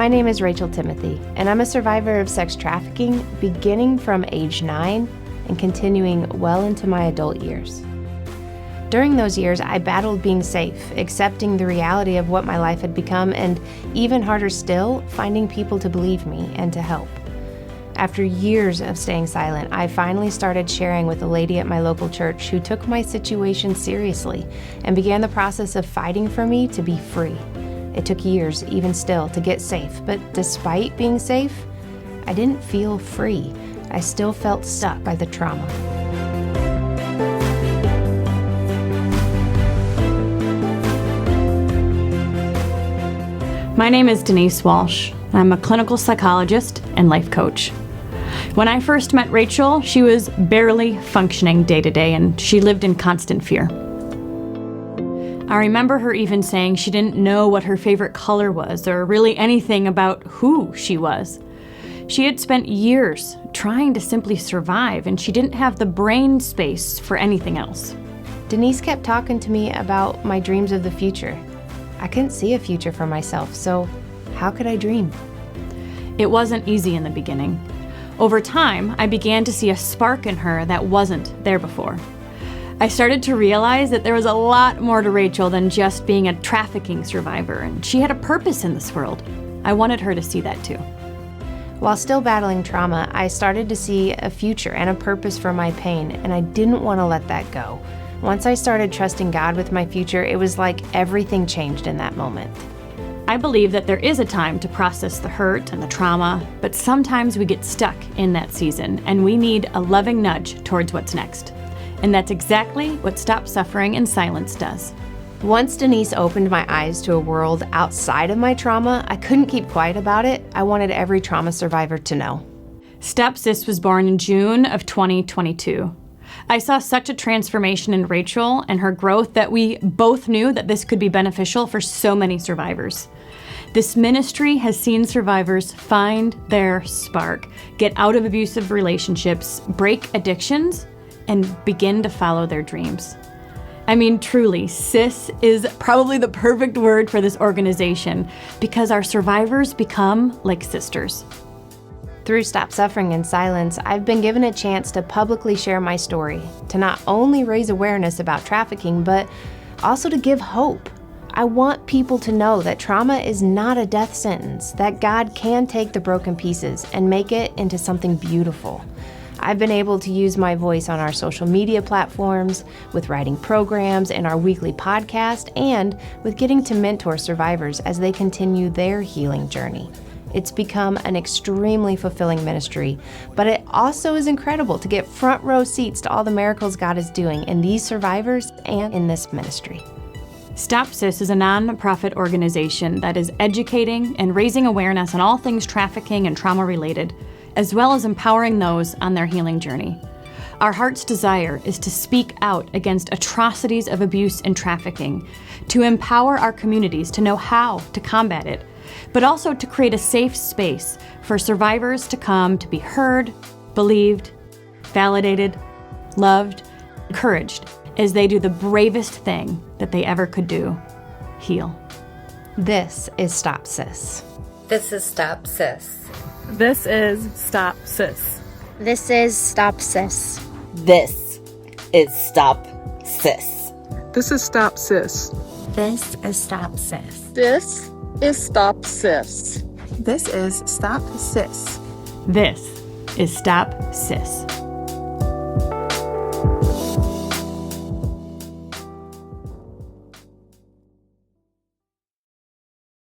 My name is Rachel Timothy, and I'm a survivor of sex trafficking beginning from age 9 and continuing well into my adult years. During those years, I battled being safe, accepting the reality of what my life had become, and even harder still, finding people to believe me and to help. After years of staying silent, I finally started sharing with a lady at my local church who took my situation seriously and began the process of fighting for me to be free. It took years, even still, to get safe, but despite being safe, I didn't feel free. I still felt stuck by the trauma. My name is Denise Walsh. I'm a clinical psychologist and life coach. When I first met Rachel, she was barely functioning day to day, and she lived in constant fear. I remember her even saying she didn't know what her favorite color was or really anything about who she was. She had spent years trying to simply survive, and she didn't have the brain space for anything else. Denise kept talking to me about my dreams of the future. I couldn't see a future for myself, so how could I dream? It wasn't easy in the beginning. Over time, I began to see a spark in her that wasn't there before. I started to realize that there was a lot more to Rachel than just being a trafficking survivor, and she had a purpose in this world. I wanted her to see that too. While still battling trauma, I started to see a future and a purpose for my pain, and I didn't want to let that go. Once I started trusting God with my future, it was like everything changed in that moment. I believe that there is a time to process the hurt and the trauma, but sometimes we get stuck in that season and we need a loving nudge towards what's next. And that's exactly what Stop Suffering in Silence does. Once Denise opened my eyes to a world outside of my trauma, I couldn't keep quiet about it. I wanted every trauma survivor to know. StopSIS was born in June of 2022. I saw such a transformation in Rachel and her growth that we both knew that this could be beneficial for so many survivors. This ministry has seen survivors find their spark, get out of abusive relationships, break addictions, and begin to follow their dreams. I mean, truly, SIS is probably the perfect word for this organization because our survivors become like sisters. Through Stop Suffering in Silence, I've been given a chance to publicly share my story, to not only raise awareness about trafficking, but also to give hope. I want people to know that trauma is not a death sentence, that God can take the broken pieces and make it into something beautiful. I've been able to use my voice on our social media platforms, with writing programs and our weekly podcast, and with getting to mentor survivors as they continue their healing journey. It's become an extremely fulfilling ministry, but it also is incredible to get front row seats to all the miracles God is doing in these survivors and in this ministry. StopSIS is a non-profit organization that is educating and raising awareness on all things trafficking and trauma-related, as well as empowering those on their healing journey. Our heart's desire is to speak out against atrocities of abuse and trafficking, to empower our communities to know how to combat it, but also to create a safe space for survivors to come to be heard, believed, validated, loved, encouraged as they do the bravest thing that they ever could do, heal. This is StopSIS. This is StopSIS. This is StopSIS. This is StopSIS. This is StopSIS. This is StopSIS. This is StopSIS. This is StopSIS. This is StopSIS. This is StopSIS.